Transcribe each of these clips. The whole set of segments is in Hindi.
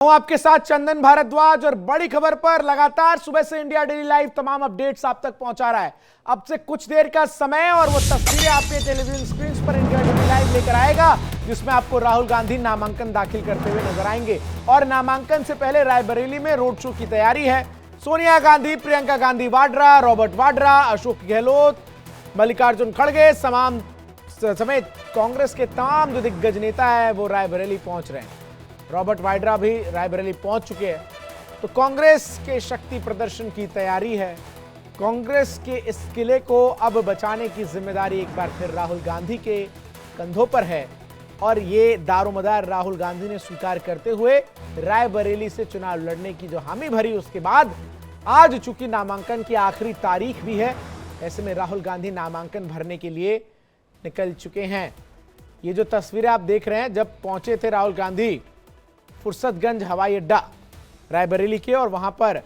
हूं आपके साथ चंदन भारद्वाज और बड़ी खबर पर लगातार सुबह से इंडिया डेली लाइव तमाम अपडेट्स आप तक पहुंचा रहा है। अब से कुछ देर का समय और वो तस्वीरें आपके टेलीविजन स्क्रीन पर इंडिया डेली लाइव लेकर आएगा, जिसमें आपको राहुल गांधी नामांकन दाखिल करते हुए नजर आएंगे। और नामांकन से पहले रायबरेली में रोड शो की तैयारी है। सोनिया गांधी, प्रियंका गांधी वाड्रा, रॉबर्ट वाड्रा, अशोक गहलोत, मल्लिकार्जुन खड़गे समेत कांग्रेस के तमाम जो दिग्गज नेता है वो रायबरेली पहुंच रहे हैं। रॉबर्ट वाड्रा भी रायबरेली पहुंच चुके हैं। तो कांग्रेस के शक्ति प्रदर्शन की तैयारी है। कांग्रेस के इस किले को अब बचाने की जिम्मेदारी एक बार फिर राहुल गांधी के कंधों पर है और ये दारोमदार राहुल गांधी ने स्वीकार करते हुए रायबरेली से चुनाव लड़ने की जो हामी भरी, उसके बाद आज चूंकि नामांकन की आखिरी तारीख भी है, ऐसे में राहुल गांधी नामांकन भरने के लिए निकल चुके हैं। ये जो तस्वीरें आप देख रहे हैं, जब पहुंचे थे राहुल गांधी फुर्सतगंज हवाई अड्डा रायबरेली के, और वहां पर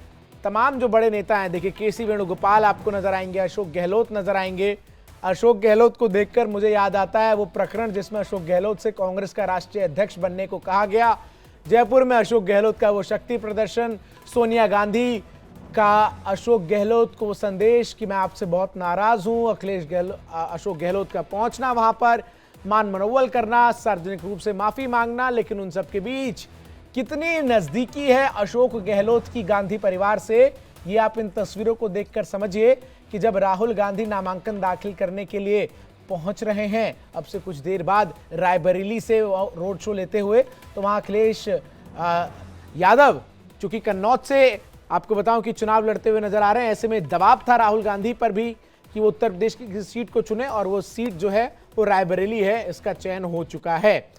तमाम जो बड़े नेता हैं, देखिए केसी वेणुगोपाल आपको नजर आएंगे, अशोक गहलोत नजर आएंगे। अशोक गहलोत को देखकर मुझे याद आता है वो प्रकरण जिसमें अशोक गहलोत से कांग्रेस का राष्ट्रीय अध्यक्ष बनने को कहा गया। जयपुर में अशोक गहलोत का वो शक्ति प्रदर्शन, सोनिया गांधी का अशोक गहलोत को संदेश कि मैं आपसे बहुत नाराज हूं, अशोक गहलोत का पहुंचना, वहां पर मान मनोवल करना, सार्वजनिक रूप से माफी मांगना, लेकिन उन सबके बीच कितनी नजदीकी है अशोक गहलोत की गांधी परिवार से, ये आप इन तस्वीरों को देखकर समझिए कि जब राहुल गांधी नामांकन दाखिल करने के लिए पहुंच रहे हैं अब से कुछ देर बाद रायबरेली से रोड शो लेते हुए, तो वहां अखिलेश यादव चूंकि कन्नौज से आपको बताऊं कि चुनाव लड़ते हुए नजर आ रहे हैं, ऐसे में दबाव था राहुल गांधी पर भी कि वो उत्तर प्रदेश की किसी सीट को चुने, और वो सीट जो है वो रायबरेली है, इसका चयन हो चुका है।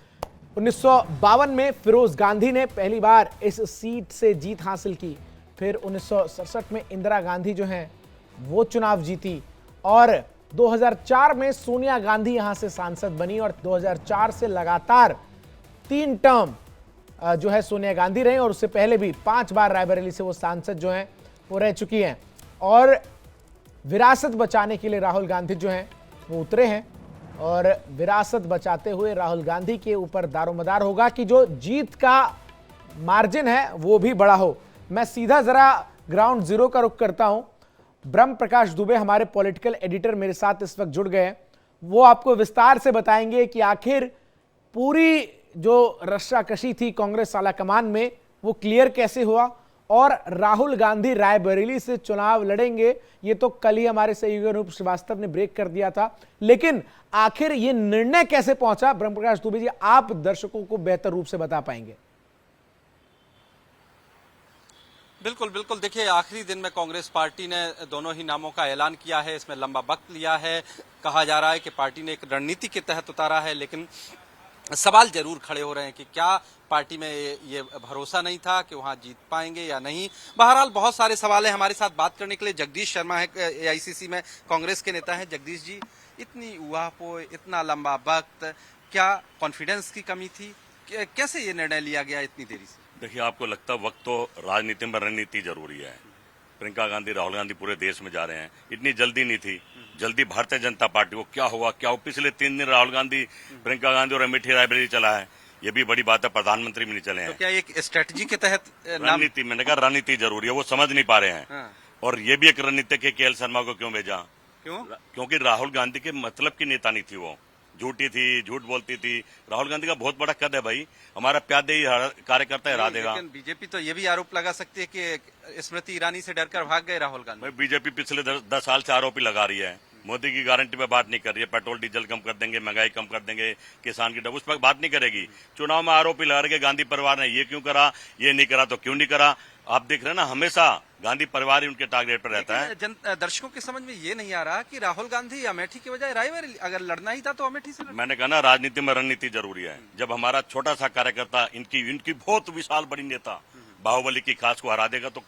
1952 में फिरोज गांधी ने पहली बार इस सीट से जीत हासिल की, फिर 1967 में इंदिरा गांधी जो हैं वो चुनाव जीती, और 2004 में सोनिया गांधी यहां से सांसद बनी, और 2004 से लगातार 3 टर्म जो है सोनिया गांधी रही, और उससे पहले भी 5 बार रायबरेली से वो सांसद जो हैं वो रह चुकी हैं। और विरासत बचाने के लिए राहुल गांधी जो हैं वो उतरे हैं, और विरासत बचाते हुए राहुल गांधी के ऊपर दारोमदार होगा कि जो जीत का मार्जिन है वो भी बड़ा हो। मैं सीधा जरा ग्राउंड जीरो का रुख करता हूं। ब्रह्म प्रकाश दुबे हमारे पॉलिटिकल एडिटर मेरे साथ इस वक्त जुड़ गए हैं, वो आपको विस्तार से बताएंगे कि आखिर पूरी जो रस्साकशी थी कांग्रेस आलाकमान में वो क्लियर कैसे हुआ, और राहुल गांधी रायबरेली से चुनाव लड़ेंगे, ये तो कल ही हमारे सहयोगी अनूप श्रीवास्तव ने ब्रेक कर दिया था, लेकिन आखिर ये निर्णय कैसे पहुंचा, ब्रह्मप्रकाश दुबे जी आप दर्शकों को बेहतर रूप से बता पाएंगे। बिल्कुल बिल्कुल, देखिए आखिरी दिन में कांग्रेस पार्टी ने दोनों ही नामों का ऐलान किया है। इसमें लंबा वक्त लिया है, कहा जा रहा है कि पार्टी ने एक रणनीति के तहत उतारा है, लेकिन सवाल जरूर खड़े हो रहे हैं कि क्या पार्टी में ये भरोसा नहीं था कि वहां जीत पाएंगे या नहीं। बहरहाल बहुत सारे सवाल हैं। हमारे साथ बात करने के लिए जगदीश शर्मा है, एआईसीसी में कांग्रेस के नेता हैं। जगदीश जी, इतनी उहापोह, इतना लंबा वक्त, क्या कॉन्फिडेंस की कमी थी? कैसे ये निर्णय लिया गया इतनी देरी से? देखिए, आपको लगता है वक्त तो राजनीति में रणनीति जरूरी है। प्रियंका गांधी, राहुल गांधी पूरे देश में जा रहे हैं, इतनी जल्दी नहीं थी। जल्दी भारतीय जनता पार्टी को क्या हुआ पिछले 3 दिन राहुल गांधी, प्रियंका गांधी और अमेठी रायबरेली चला है, ये भी बड़ी बात है। प्रधानमंत्री भी नहीं चले हैं। तो क्या एक स्ट्रेटजी के तहत रणनीति, मैंने कहा रणनीति जरूरी है, वो समझ नहीं पा रहे हैं। हाँ। और ये भी एक रणनीति के केएल शर्मा को क्यों भेजा? क्योंकि राहुल गांधी के मतलब की नेता नहीं थी, वो झूठी थी, झूठ बोलती थी। राहुल गांधी का बहुत बड़ा कद है भाई, हमारा प्यादे कार्यकर्ता हरा देगा। लेकिन बीजेपी तो ये भी आरोप लगा सकती है कि स्मृति ईरानी से डरकर भाग गए राहुल गांधी। बीजेपी पिछले 10 साल से आरोप लगा रही है, मोदी की गारंटी पे बात नहीं कर रही है। पेट्रोल डीजल कम कर देंगे, महंगाई कम कर देंगे, किसान की उस पर बात नहीं करेगी। चुनाव में आरोप लगा रहे गांधी परिवार ने ये क्यों करा, ये नहीं करा तो क्यों नहीं करा। आप देख रहे हैं ना, हमेशा गांधी परिवार ही उनके टारगेट पर रहता है। दर्शकों की समझ में ये नहीं आ रहा कि राहुल गांधी अमेठी के बजाय रायबरेली, अगर लड़ना ही था तो अमेठी से लड़ना। मैंने कहा ना, राजनीति में रणनीति जरूरी है। जब हमारा छोटा सा कार्यकर्ता इनकी बहुत विशाल बड़ी नेता बाहुबली की खास को हरा देगा तो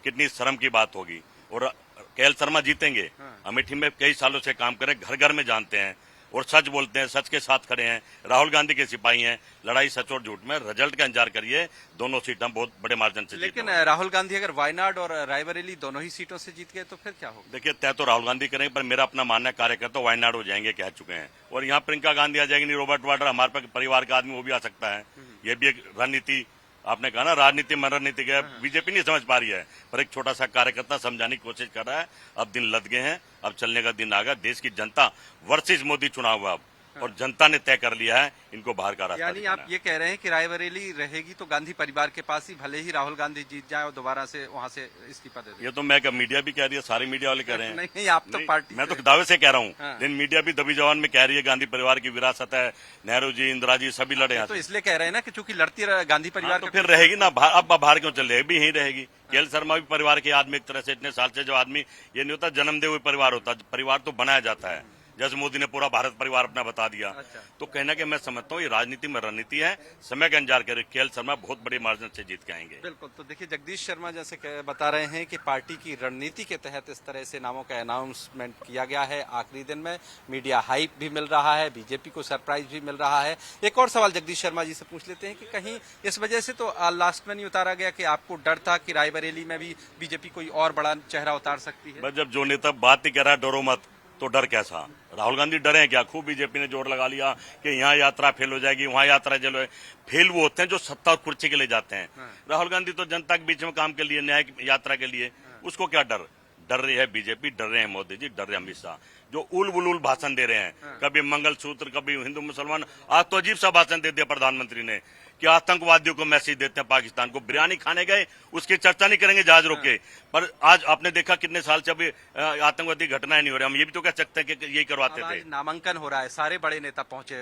कितनी शर्म की बात होगी। और केएल शर्मा जीतेंगे। अमेठी में कई सालों से काम करे, घर घर में जानते हैं और सच बोलते हैं, सच के साथ खड़े हैं। राहुल गांधी के सिपाही हैं। लड़ाई सच और झूठ में, रिजल्ट का इंतजार करिए। दोनों सीट हम बहुत बड़े मार्जिन से। लेकिन राहुल गांधी अगर वायनाड और रायबरेली दोनों ही सीटों से जीत गए तो फिर क्या होगा? देखिए, तय तो राहुल गांधी करेंगे, पर मेरा अपना मानना कार्यकर्ता वायनाड हो जाएंगे, कह चुके हैं। और यहाँ प्रियंका गांधी आ जाएंगी, रॉबर्ट वाड्रा हमारे परिवार का आदमी, वो भी आ सकता है। ये भी एक रणनीति आपने कहा ना राजनीति में रणनीति है, बीजेपी नहीं समझ पा रही है, पर एक छोटा सा कार्यकर्ता समझाने की कोशिश कर रहा है। अब दिन लद गए हैं, अब चलने का दिन आ गया। देश की जनता वर्सेस मोदी चुनाव हुआ अब, और जनता ने तय कर लिया है इनको बाहर का रास्ता यानी आप ये कह रहे हैं कि रायबरेली रहेगी तो गांधी परिवार के पास ही, भले ही राहुल गांधी जीत जाए और दोबारा से वहां से इस्तीफा दे दे। ये तो मैं मीडिया भी कह रही है, सारे मीडिया वाले कह रहे हैं। नहीं, आप तो पार्टी, मैं तो दावे से कह रहा हूँ, हाँ। लेकिन मीडिया भी दबी जवान में कह रही है गांधी परिवार की विरासत है, नेहरू जी, इंदिरा जी सभी लड़े हैं। तो इसलिए कह रहे हैं ना कि चूंकि लड़ती गांधी परिवार तो फिर रहेगी ना, अब बाहर क्यों चल रही है, भी यही रहेगी। केएल शर्मा भी परिवार के आदमी, एक तरह से इतने साल से जो आदमी, ये नहीं होता जन्मदे हुए परिवार होता, परिवार तो बनाया जाता है, जैसे मोदी ने पूरा भारत परिवार अपना बता दिया। अच्छा। तो कहना कि मैं समझता हूँ ये राजनीति में रणनीति है, समय का इंतजार करें। केएल शर्मा बहुत बड़ी मार्जिन से जीत के आएंगे। बिल्कुल। तो देखिए, जगदीश शर्मा जैसे बता रहे हैं कि पार्टी की रणनीति के तहत इस तरह से नामों का अनाउंसमेंट किया गया है आखिरी दिन में। मीडिया हाइप भी मिल रहा है, बीजेपी को सरप्राइज भी मिल रहा है। एक और सवाल जगदीश शर्मा जी से पूछ लेते हैं कि कहीं इस वजह से तो लास्ट में नहीं उतारा गया कि आपको डर था कि रायबरेली में भी बीजेपी कोई और बड़ा चेहरा उतार सकती है? बस जब जो नेता बात ही कह रहा है डरो मत, तो डर कैसा? राहुल गांधी डरे हैं क्या? खूब बीजेपी ने जोर लगा लिया कि यहाँ यात्रा फेल हो जाएगी, वहाँ यात्रा चलो। फेल वो होते हैं जो सत्ता और कुर्सी के लिए जाते हैं। राहुल गांधी तो जनता के बीच में काम के लिए, न्याय की यात्रा के लिए, उसको क्या डर? डर रही है बीजेपी, डर रहे हैं मोदी जी, डर रहे हैं अमित शाह, जो उल बुलूल भाषण दे रहे हैं। कभी मंगलसूत्र, कभी हिंदू मुसलमान। आज तो अजीब सा भाषण दे दिया प्रधानमंत्री ने कि आतंकवादियों को मैसेज देते हैं पाकिस्तान को। बिरयानी खाने गए, उसकी चर्चा नहीं करेंगे जहाज रोक के। पर आज आपने देखा कितने साल से अभी आतंकवादी घटनाएं नहीं हो रही। हम ये भी तो कह सकते हैं कि यही करवाते थे। नामांकन हो रहा है, सारे बड़े नेता पहुंचे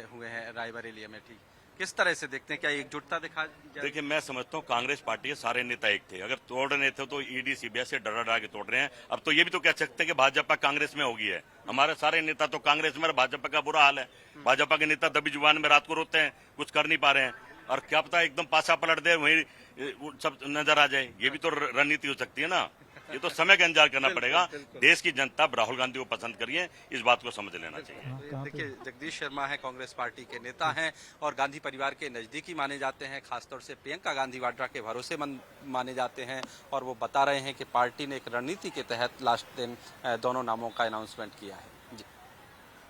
हुए हैं रायबरेली में, ठीक किस तरह से देखते हैं? क्या एकजुटता दिखा? देखिए, मैं समझता हूँ कांग्रेस पार्टी के सारे नेता एक थे। अगर तोड़ रहे थे तो ईडी सीबीआई से डरा डरा के तोड़ रहे हैं। अब तो ये भी तो कह सकते हैं कि भाजपा कांग्रेस में होगी है। हमारे सारे नेता तो कांग्रेस में, भाजपा का बुरा हाल है। भाजपा के नेता दबी जुबान में रात को रोते हैं, कुछ कर नहीं पा रहे हैं। और क्या पता एकदम पासा पलट दे, वही सब नजर आ जाए। ये भी तो रणनीति हो सकती है ना। ये तो समय का इंतजार करना पड़ेगा। देश की जनता राहुल गांधी को पसंद करिए, इस बात को समझ लेना चाहिए। देखिए, जगदीश शर्मा है, कांग्रेस पार्टी के नेता हैं और गांधी परिवार के नजदीकी माने जाते हैं। खासतौर से प्रियंका गांधी वाड्रा के भरोसेमंद माने जाते हैं। और वो बता रहे हैं कि पार्टी ने एक रणनीति के तहत लास्ट दिन दोनों नामों का अनाउंसमेंट किया है।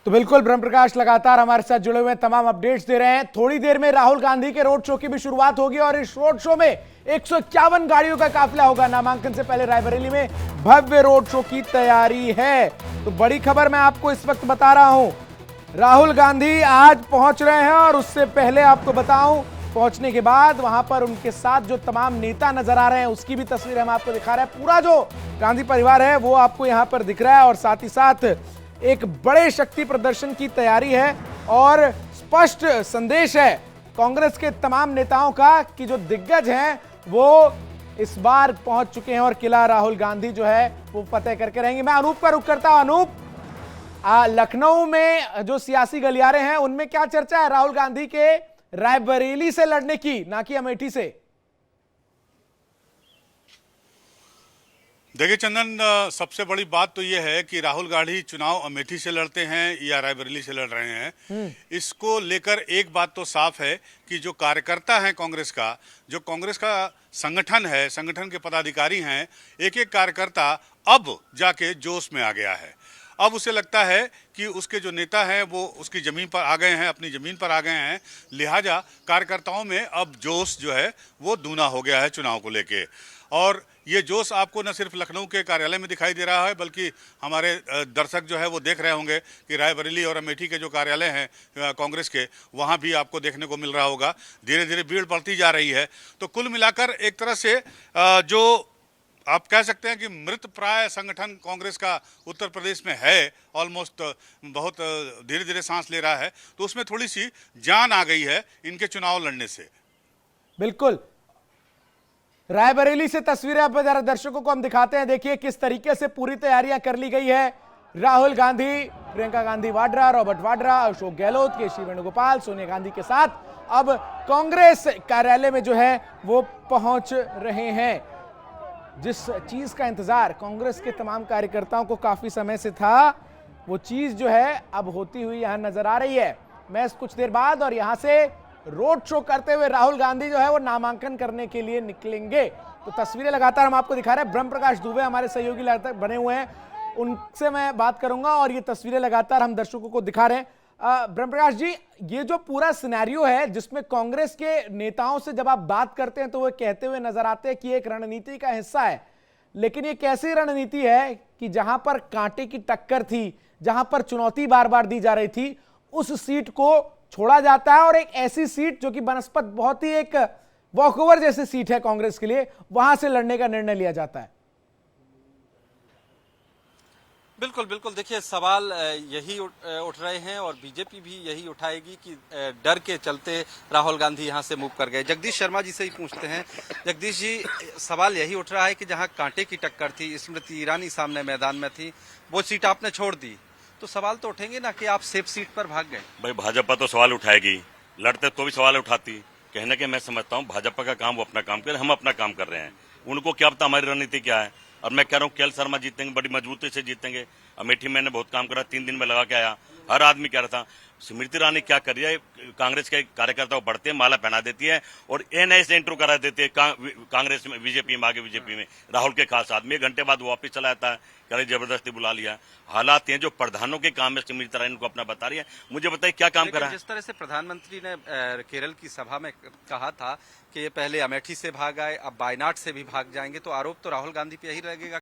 तो बिल्कुल ब्रह्म प्रकाश लगातार हमारे साथ जुड़े हुए तमाम अपडेट्स दे रहे हैं। थोड़ी देर में राहुल गांधी के रोड शो की भी शुरुआत होगी और इस रोड शो में 151 गाड़ियों का काफिला होगा। नामांकन से पहले रायबरेली में भव्य रोड शो की तैयारी है। तो बड़ी खबर मैं आपको इस वक्त बता रहा हूं, राहुल गांधी आज पहुंच रहे हैं और उससे पहले आपको बताऊं, पहुंचने के बाद वहां पर उनके साथ जो तमाम नेता नजर आ रहे हैं उसकी भी तस्वीर हम आपको दिखा रहे हैं। पूरा जो गांधी परिवार है वो आपको यहां पर दिख रहा है और साथ ही साथ एक बड़े शक्ति प्रदर्शन की तैयारी है और स्पष्ट संदेश है कांग्रेस के तमाम नेताओं का कि जो दिग्गज हैं वो इस बार पहुंच चुके हैं और किला राहुल गांधी जो है वो फतेह करके रहेंगे। मैं अनूप का रुख करता हूं। अनूप, लखनऊ में जो सियासी गलियारे हैं उनमें क्या चर्चा है राहुल गांधी के रायबरेली से लड़ने की, ना कि अमेठी से? देखिए चंदन, सबसे बड़ी बात तो यह है कि राहुल गांधी चुनाव अमेठी से लड़ते हैं या रायबरेली से लड़ रहे हैं। इसको लेकर एक बात तो साफ है कि जो कार्यकर्ता हैं कांग्रेस का, जो कांग्रेस का संगठन है, संगठन के पदाधिकारी हैं, एक एक कार्यकर्ता अब जाके जोश में आ गया है। अब उसे लगता है कि उसके जो नेता हैं वो उसकी ज़मीन पर आ गए हैं, अपनी ज़मीन पर आ गए हैं। लिहाजा कार्यकर्ताओं में अब जोश जो है वो दूना हो गया है चुनाव को लेके। और ये जोश आपको न सिर्फ लखनऊ के कार्यालय में दिखाई दे रहा है, बल्कि हमारे दर्शक जो है वो देख रहे होंगे कि रायबरेली और अमेठी के जो कार्यालय हैं कांग्रेस के, वहाँ भी आपको देखने को मिल रहा होगा। धीरे धीरे भीड़ बढ़ती जा रही है। तो कुल मिलाकर एक तरह से जो आप कह सकते हैं कि मृत प्राय संगठन कांग्रेस का उत्तर प्रदेश में है, ऑलमोस्ट बहुत धीरे धीरे सांस ले रहा है, तो उसमें थोड़ी सी जान आ गई है इनके चुनाव लड़ने से। बिल्कुल, रायबरेली से तस्वीरें अब जरा दर्शकों को हम दिखाते हैं। देखिए किस तरीके से पूरी तैयारियां कर ली गई है। राहुल गांधी, प्रियंका गांधी वाड्रा, रॉबर्ट वाड्रा, अशोक गहलोत, केसी वेणुगोपाल, सोनिया गांधी के साथ अब कांग्रेस कार्यालय में जो है वो पहुंच रहे हैं। जिस चीज का इंतजार कांग्रेस के तमाम कार्यकर्ताओं को काफी समय से था, वो चीज जो है अब होती हुई यहां नजर आ रही है। मैं कुछ देर बाद और यहां से रोड शो करते हुए राहुल गांधी जो है वो नामांकन करने के लिए निकलेंगे। तो तस्वीरें लगातार हम आपको दिखा रहे हैं। ब्रह्म प्रकाश दुबे हमारे सहयोगी लगातार बने हुए हैं, उनसे मैं बात करूंगा और ये तस्वीरें लगातार हम दर्शकों को दिखा रहे हैं। ब्रह्म प्रकाश जी, ये जो पूरा सिनेरियो है जिसमें कांग्रेस के नेताओं से जब आप बात करते हैं तो वो कहते हुए नजर आते हैं कि एक रणनीति का हिस्सा है, लेकिन ये कैसी रणनीति है कि जहां पर कांटे की टक्कर थी, जहां पर चुनौती बार बार दी जा रही थी, उस सीट को छोड़ा जाता है और एक ऐसी सीट जो कि बनस्पत बहुत ही एक वॉकओवर जैसी सीट है कांग्रेस के लिए, वहां से लड़ने का निर्णय लिया जाता है। बिल्कुल बिल्कुल, देखिए सवाल यही उठ रहे हैं और बीजेपी भी यही उठाएगी कि डर के चलते राहुल गांधी यहां से मूव कर गए। जगदीश शर्मा जी से ही पूछते हैं। जगदीश जी, सवाल यही उठ रहा है कि जहां कांटे की टक्कर थी, स्मृति ईरानी सामने मैदान में थी, वो सीट आपने छोड़ दी, तो सवाल तो उठेंगे ना कि आप सेफ सीट पर भाग गए। भाई भाजपा तो सवाल उठाएगी, लड़ते तो भी सवाल उठाती। कहने के मैं समझता हूँ भाजपा का काम वो अपना काम करे, हम अपना काम कर रहे हैं। उनको क्या पता हमारी रणनीति क्या है। और मैं कह रहा हूँ केएल शर्मा जीतेंगे, बड़ी मजबूती से जीतेंगे। अमेठी मैंने बहुत काम करा, 3 दिन में लगा के आया। हर आदमी कह रहा था स्मृति ईरानी क्या कर रही है, कांग्रेस के कार्यकर्ता बढ़ते हैं, माला पहना देती है और एनआई से इंट्रो करा देती है कांग्रेस में, बीजेपी में, आगे बीजेपी में। राहुल के खास आदमी, 1 घंटे बाद वापिस चला जाता है, कह जबरदस्ती बुला लिया। हालात हैं जो प्रधानों के काम में स्मृति ईरानी को अपना बता रही है। मुझे बताइए क्या काम करा है। जिस तरह से प्रधानमंत्री ने केरल की सभा में कहा था कि ये पहले अमेठी से भाग आए, अब वायनाड से भी भाग जाएंगे, तो आरोप तो राहुल गांधी पे यही लगेगा